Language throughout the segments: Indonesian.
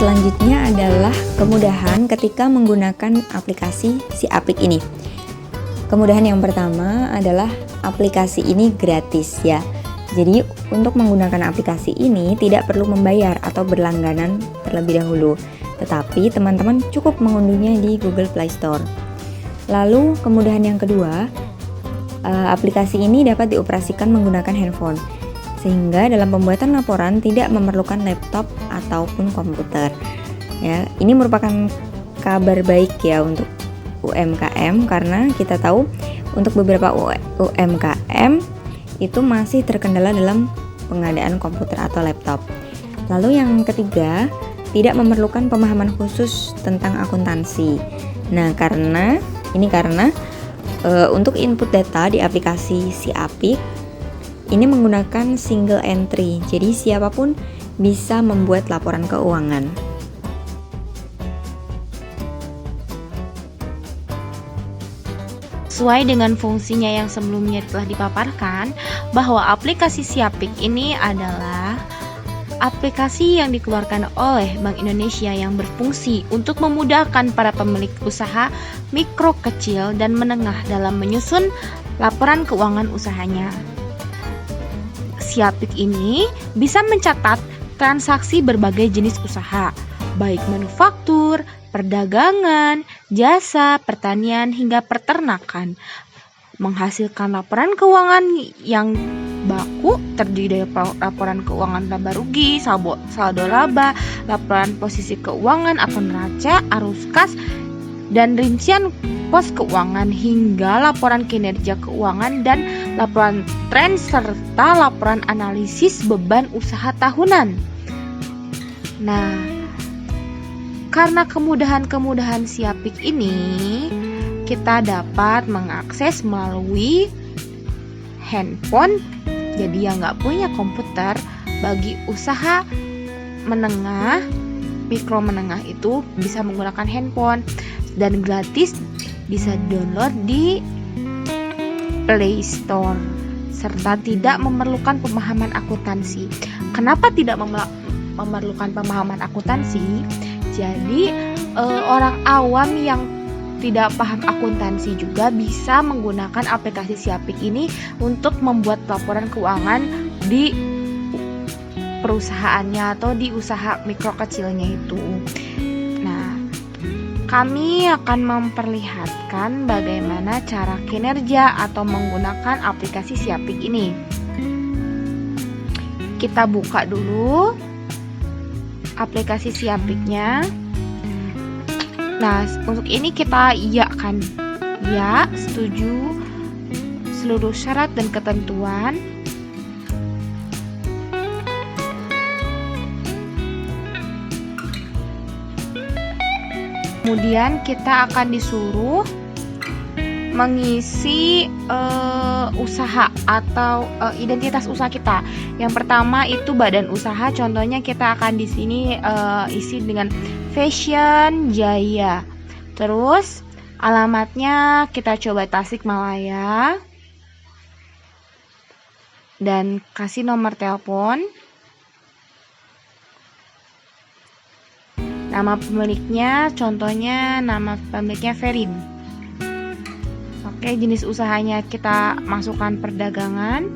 selanjutnya adalah kemudahan ketika menggunakan aplikasi si Apik ini. Kemudahan yang pertama adalah aplikasi ini gratis ya. Jadi untuk menggunakan aplikasi ini tidak perlu membayar atau berlangganan terlebih dahulu. Tetapi teman-teman cukup mengunduhnya di Google Play Store. Lalu kemudahan yang kedua, aplikasi ini dapat dioperasikan menggunakan handphone. Sehingga dalam pembuatan laporan tidak memerlukan laptop ataupun komputer. Ya, ini merupakan kabar baik ya untuk UMKM karena kita tahu untuk beberapa UMKM itu masih terkendala dalam pengadaan komputer atau laptop. Lalu yang ketiga, tidak memerlukan pemahaman khusus tentang akuntansi. Nah, karena untuk input data di aplikasi si Apik ini menggunakan single entry, jadi siapapun bisa membuat laporan keuangan. Sesuai dengan fungsinya yang sebelumnya telah dipaparkan, bahwa aplikasi si Apik ini adalah aplikasi yang dikeluarkan oleh Bank Indonesia yang berfungsi untuk memudahkan para pemilik usaha mikro, kecil, dan menengah dalam menyusun laporan keuangan usahanya. Si Apik ini bisa mencatat transaksi berbagai jenis usaha, baik manufaktur, perdagangan, jasa, pertanian, hingga peternakan. Menghasilkan laporan keuangan yang baku terdiri dari laporan keuangan laba rugi, saldo laba, laporan posisi keuangan atau neraca, arus kas, dan rincian pos keuangan hingga laporan kinerja keuangan dan laporan tren serta laporan analisis beban usaha tahunan. Nah, karena kemudahan-kemudahan si Apik ini kita dapat mengakses melalui handphone. Jadi yang nggak punya komputer, bagi usaha menengah, mikro menengah itu bisa menggunakan handphone dan gratis, bisa download di Play Store serta tidak memerlukan pemahaman akuntansi. Kenapa tidak memerlukan pemahaman akuntansi? Jadi orang awam yang tidak paham akuntansi juga bisa menggunakan aplikasi si Apik ini untuk membuat laporan keuangan di perusahaannya atau di usaha mikro kecilnya itu. Nah, kami akan memperlihatkan bagaimana cara kinerja atau menggunakan aplikasi si Apik ini. Kita buka dulu aplikasi si Apiknya. Nah, untuk ini kita iakan ya, setuju seluruh syarat dan ketentuan. Kemudian kita akan disuruh mengisi usaha atau identitas usaha kita. Yang pertama itu badan usaha. Contohnya kita akan di sini isi dengan Fashion Jaya. Terus alamatnya kita coba Tasikmalaya. Dan kasih nomor telepon. Nama pemiliknya, contohnya nama pemiliknya Ferin. Oke, jenis usahanya kita masukkan perdagangan.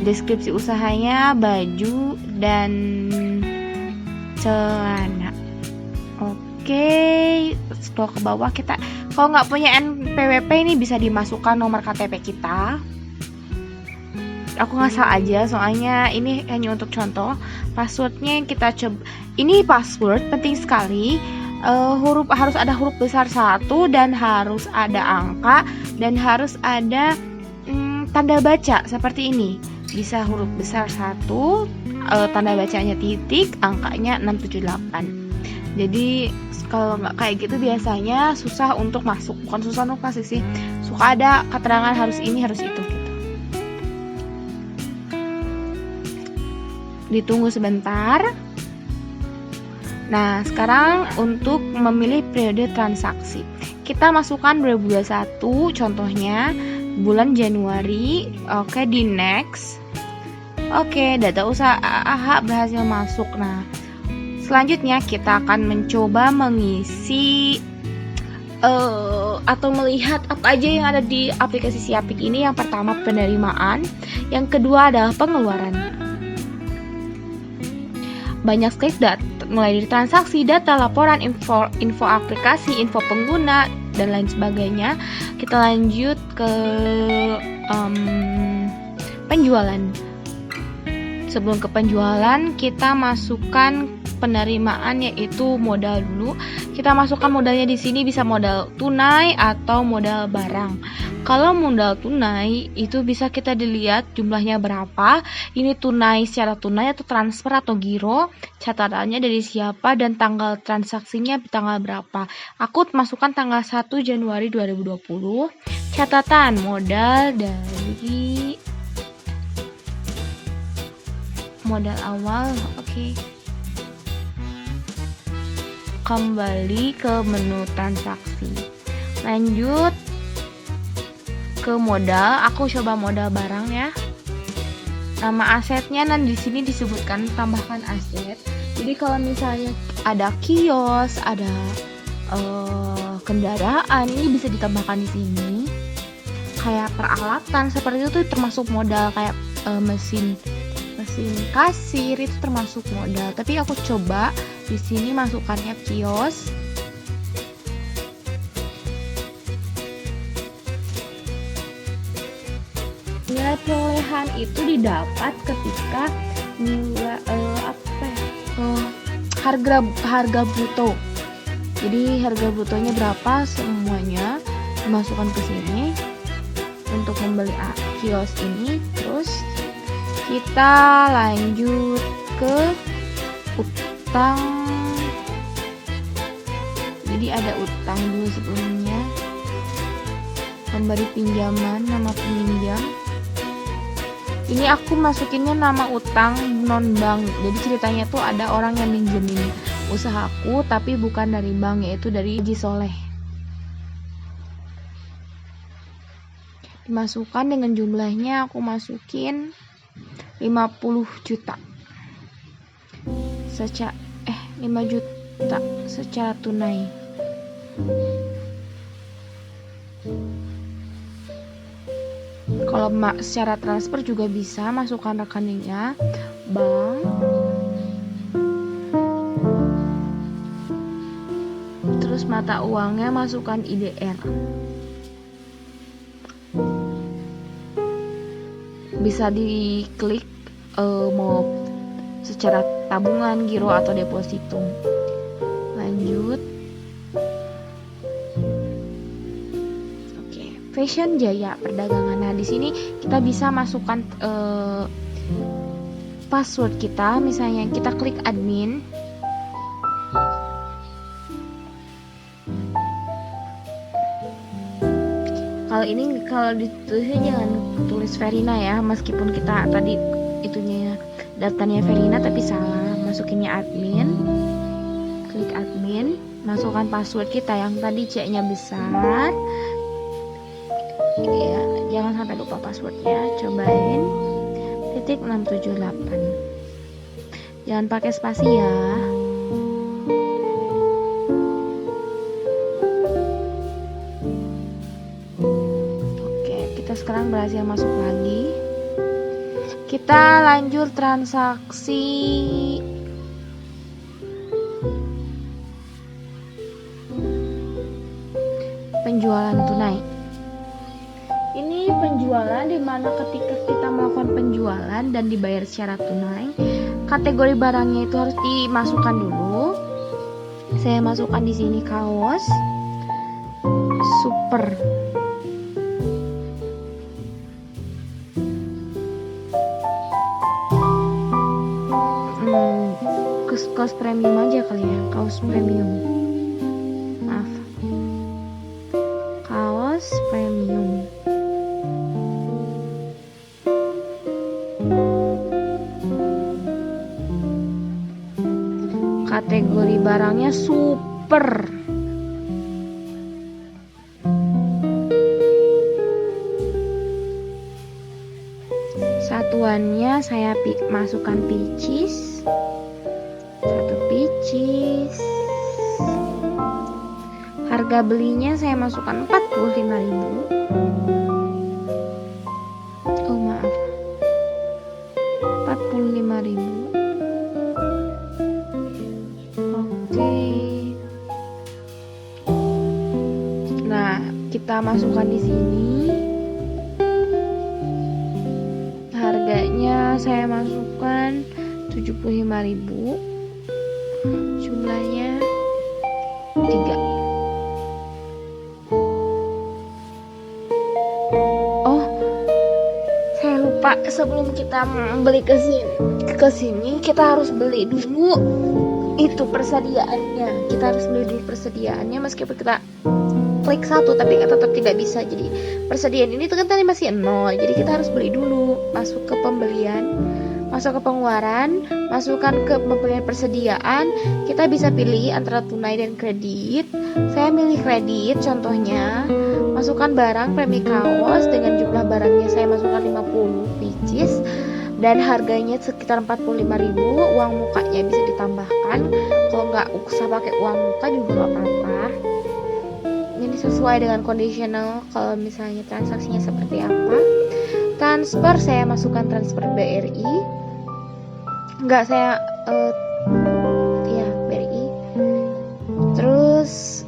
Deskripsi usahanya baju dan celana. Oke, scroll ke bawah. Kita kalau nggak punya NPWP ini bisa dimasukkan nomor KTP kita. Aku ngasal aja soalnya ini hanya untuk contoh. Passwordnya kita coba. Ini password penting sekali. Harus ada huruf besar 1 dan harus ada angka dan harus ada tanda baca seperti ini. Bisa huruf besar 1, tanda bacanya titik, angkanya 678. Jadi kalau nggak kayak gitu biasanya susah untuk masuk. Bukan susah untuk masuk sih, suka ada keterangan harus ini harus itu gitu. Ditunggu sebentar. Nah, sekarang untuk memilih periode transaksi, kita masukkan 2021, contohnya bulan Januari. Oke, di next. Oke, data usaha berhasil masuk. Nah, Selanjutnya kita akan mencoba mengisi atau melihat apa aja yang ada di aplikasi Siapik ini. Yang pertama penerimaan, yang kedua adalah pengeluaran. Banyak sekali data, mulai dari transaksi, data, laporan, info aplikasi, info pengguna, dan lain sebagainya. Kita lanjut ke penjualan. Sebelum ke penjualan, kita masukkan penerimaan, yaitu modal dulu. Kita masukkan modalnya di sini, bisa modal tunai atau modal barang. Kalau modal tunai itu bisa kita dilihat jumlahnya berapa. Ini tunai secara tunai atau transfer atau giro. Catatannya dari siapa dan tanggal transaksinya tanggal berapa. Aku masukkan tanggal 1 Januari 2020. Catatan modal dari modal awal, oke. Kembali ke menu transaksi. Lanjut ke modal, aku coba modal barang ya. Nama asetnya di sini disebutkan tambahkan aset. Jadi kalau misalnya ada kios, ada kendaraan, ini bisa ditambahkan di sini. Kayak peralatan seperti itu termasuk modal, kayak mesin kasir itu termasuk modal. Tapi aku coba di sini masukannya kios. Nilai perolehan itu didapat ketika nilai harga bruto. Jadi harga brutonya berapa semuanya dimasukkan ke sini untuk membeli kios ini. Terus kita lanjut ke utang. Jadi ada utang dulu sebelumnya. Pemberi pinjaman, nama peminjam. Ini aku masukinnya nama utang non bank. Jadi ceritanya tuh ada orang yang minjemin usahaku tapi bukan dari bank, yaitu dari Haji Soleh. Dimasukkan dengan jumlahnya, aku masukin 50 juta 5 juta secara tunai. Kalau secara transfer juga bisa, masukkan rekeningnya bank, terus mata uangnya masukkan IDR. Bisa diklik mau secara tabungan, giro atau deposito. Lanjut. Oke, Fashion Jaya Perdagangan. Nah, di sini kita bisa masukkan password kita. Misalnya kita klik admin. Kalau ditulisnya jangan tulis Verina ya, meskipun kita tadi itunya datanya Verina tapi salah. Masukinnya admin, klik admin, masukkan password kita yang tadi C-nya besar ya, jangan sampai lupa passwordnya. Cobain #678, jangan pakai spasi ya. Sekarang berhasil masuk lagi. Kita lanjut transaksi penjualan tunai. Ini penjualan dimana ketika kita melakukan penjualan dan dibayar secara tunai, kategori barangnya itu harus dimasukkan dulu. Saya masukkan di sini kaos super. Kaos premium aja kali ya, kaos premium. Maaf, kaos premium. Kategori barangnya super. Satuannya saya masukkan pieces. 1 piece. is harga belinya saya masukkan 45.000. Oh maaf, 45.000. Oke. Nah, kita masukkan di sini. Harganya saya masukkan 75.000. Jumlahnya 3. Oh, saya lupa, sebelum kita beli ke sini kita harus beli dulu itu persediaannya. Kita harus beli dulu persediaannya, meskipun kita klik 1 tapi tetap tidak bisa. Jadi persediaan ini kan tadi masih 0, jadi kita harus beli dulu. Masuk ke pembelian, masuk ke pengeluaran, masukkan ke pembelian persediaan. Kita bisa pilih antara tunai dan kredit. Saya milih kredit. Contohnya, masukkan barang premi kaos dengan jumlah barangnya saya masukkan 50 pieces dan harganya sekitar 45.000. Uang mukanya bisa ditambahkan. Kalau nggak usah pakai uang muka juga nggak apa-apa. Ini sesuai dengan conditional kalau misalnya transaksinya seperti apa. Transfer, saya masukkan transfer BRI. Enggak, saya ya BRI. Terus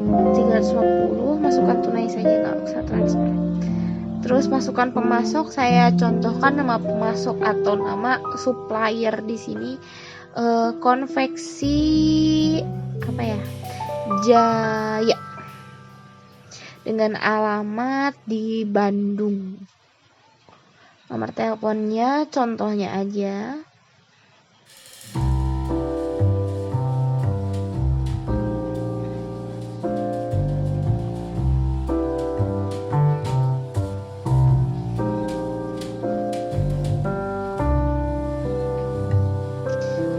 350, masukkan tunai saja, nggak usah transfer. Terus masukkan pemasok, saya contohkan nama pemasok atau nama supplier di sini. Konveksi apa ya? Jaya. Dengan alamat di Bandung. Nomor teleponnya contohnya aja.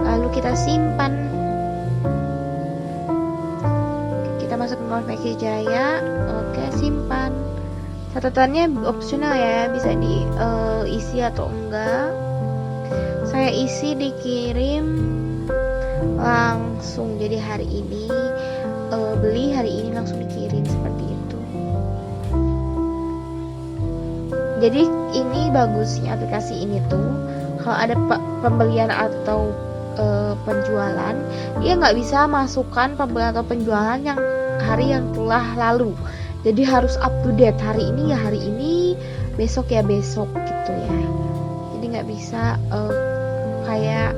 Lalu kita simpan. Kita masuk ke konveksi Jaya. Oke, simpan. Catatannya opsional ya, bisa diisi atau enggak. Saya isi dikirim langsung. Jadi hari ini beli, hari ini langsung dikirim, seperti itu. Jadi ini bagusnya aplikasi ini tuh, kalau ada pembelian atau penjualan, dia nggak bisa masukkan pembelian atau penjualan yang hari yang telah lalu. Jadi harus up to date, hari ini ya hari ini, besok ya besok gitu ya. Jadi nggak bisa kayak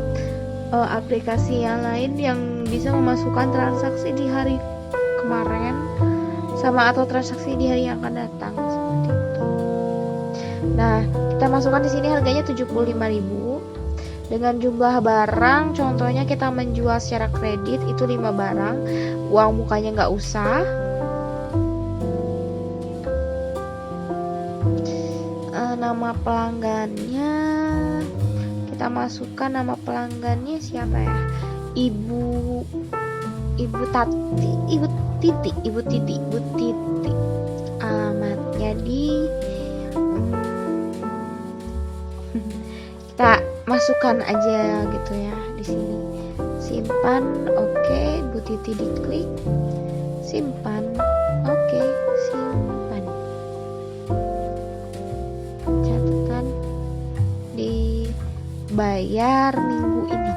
aplikasi yang lain yang bisa memasukkan transaksi di hari kemarin sama atau transaksi di hari yang akan datang, seperti itu. Nah, kita masukkan di sini harganya 75.000 dengan jumlah barang. Contohnya kita menjual secara kredit itu 5 barang, uang mukanya nggak usah. Nama pelanggannya kita masukkan, nama pelanggannya siapa ya? Ibu Titi. Alamatnya di kita masukkan aja gitu ya di sini. Simpan, oke. Bu Titi diklik. Simpan, oke. Simpan. Catatan dibayar minggu ini.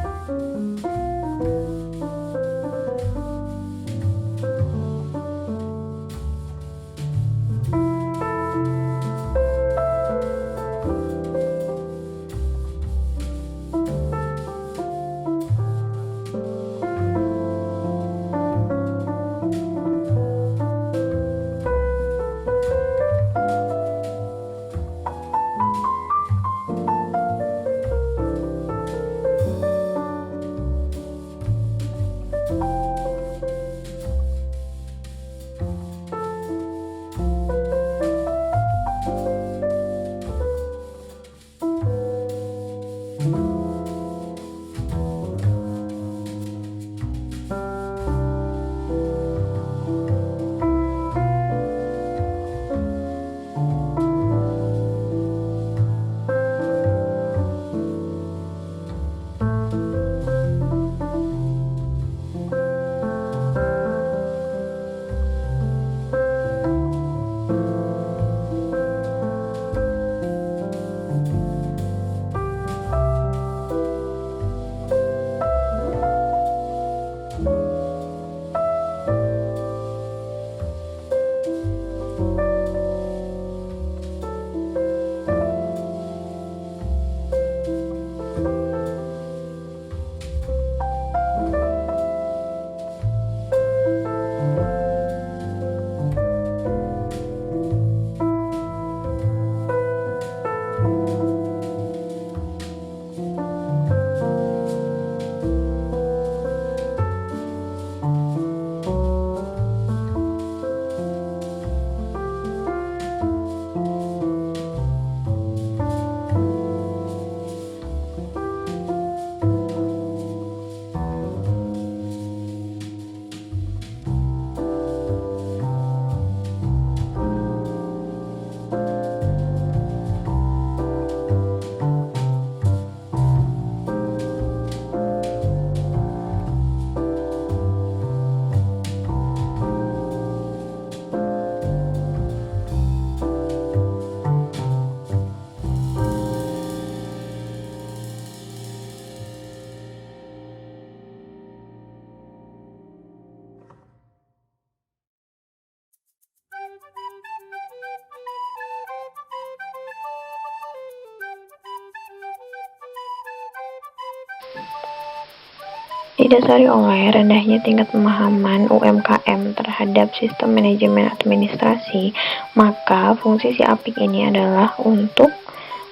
Didasari oleh rendahnya tingkat pemahaman UMKM terhadap sistem manajemen administrasi, maka fungsi si APIK ini adalah untuk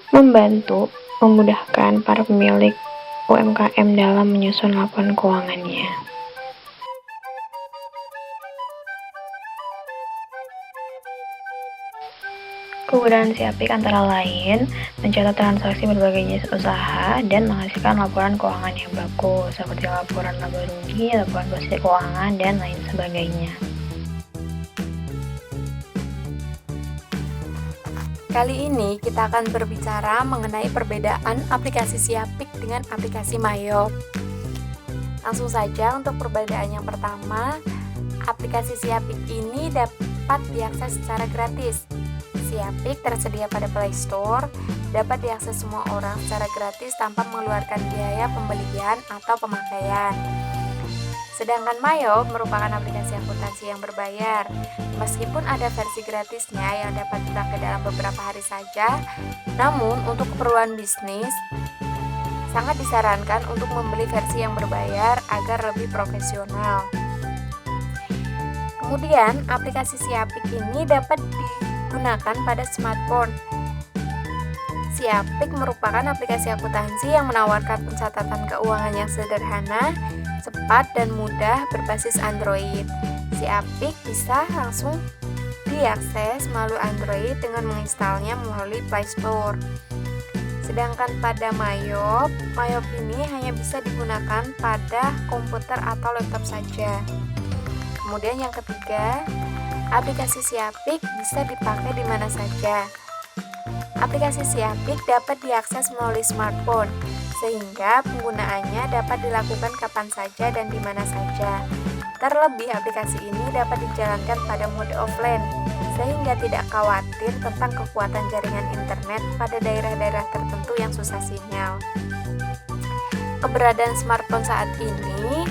membantu memudahkan para pemilik UMKM dalam menyusun laporan keuangannya. Kegunaan si APIK antara lain mencatat transaksi berbagai jenis usaha dan menghasilkan laporan keuangan yang bagus seperti laporan laba rugi, laporan posisi keuangan, dan lain sebagainya. Kali ini kita akan berbicara mengenai perbedaan aplikasi si APIK dengan aplikasi Mayop. Langsung saja untuk perbedaan yang pertama, aplikasi si APIK ini dapat diakses secara gratis. Si APIK tersedia pada Play Store, dapat diakses semua orang secara gratis tanpa mengeluarkan biaya pembelian atau pemakaian. Sedangkan Mayop merupakan aplikasi akuntansi yang berbayar. Meskipun ada versi gratisnya yang dapat dipakai dalam beberapa hari saja, namun untuk keperluan bisnis, sangat disarankan untuk membeli versi yang berbayar agar lebih profesional. Kemudian, aplikasi si APIK ini dapat digunakan pada smartphone. Si APIK merupakan aplikasi akuntansi yang menawarkan pencatatan keuangan yang sederhana, cepat, dan mudah berbasis Android. Si APIK bisa langsung diakses melalui Android dengan menginstalnya melalui Play Store. Sedangkan pada Mayop ini hanya bisa digunakan pada komputer atau laptop saja. Kemudian yang ketiga, aplikasi si APIK bisa dipakai di mana saja. Aplikasi si APIK dapat diakses melalui smartphone, sehingga penggunaannya dapat dilakukan kapan saja dan di mana saja. Terlebih, aplikasi ini dapat dijalankan pada mode offline, sehingga tidak khawatir tentang kekuatan jaringan internet pada daerah-daerah tertentu yang susah sinyal. Keberadaan smartphone saat ini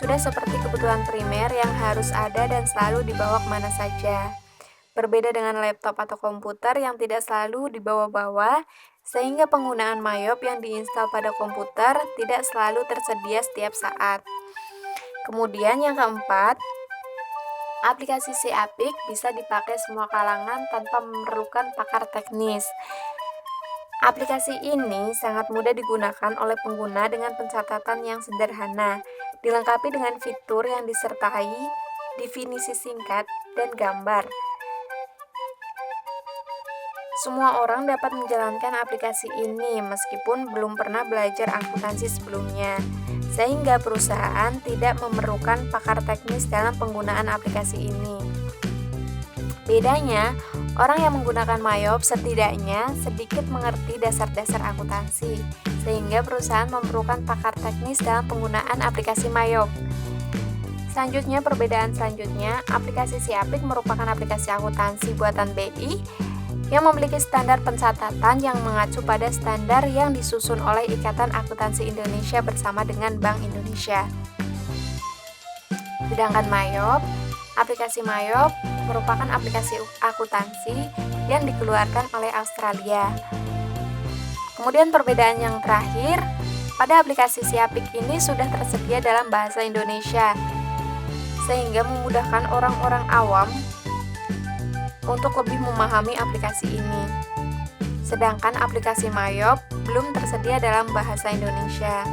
sudah seperti kebutuhan primer yang harus ada dan selalu dibawa kemana saja. Berbeda dengan laptop atau komputer yang tidak selalu dibawa-bawa, sehingga penggunaan Mayop yang diinstal pada komputer tidak selalu tersedia setiap saat. Kemudian yang keempat, aplikasi si APIK bisa dipakai semua kalangan tanpa memerlukan pakar teknis. Aplikasi ini sangat mudah digunakan oleh pengguna dengan pencatatan yang sederhana, dilengkapi dengan fitur yang disertai definisi singkat dan gambar. Semua orang dapat menjalankan aplikasi ini meskipun belum pernah belajar akuntansi sebelumnya, sehingga perusahaan tidak memerlukan pakar teknis dalam penggunaan aplikasi ini. Bedanya, orang yang menggunakan Mayop setidaknya sedikit mengerti dasar-dasar akuntansi, sehingga perusahaan memerlukan pakar teknis dalam penggunaan aplikasi Mayop. Selanjutnya, perbedaan selanjutnya, aplikasi si APIK merupakan aplikasi akuntansi buatan BI yang memiliki standar pencatatan yang mengacu pada standar yang disusun oleh Ikatan Akuntansi Indonesia bersama dengan Bank Indonesia. Sedangkan aplikasi Mayop merupakan aplikasi akuntansi yang dikeluarkan oleh Australia. Kemudian perbedaan yang terakhir, pada aplikasi Siapik ini sudah tersedia dalam bahasa Indonesia, sehingga memudahkan orang-orang awam untuk lebih memahami aplikasi ini. Sedangkan aplikasi Mayop belum tersedia dalam bahasa Indonesia.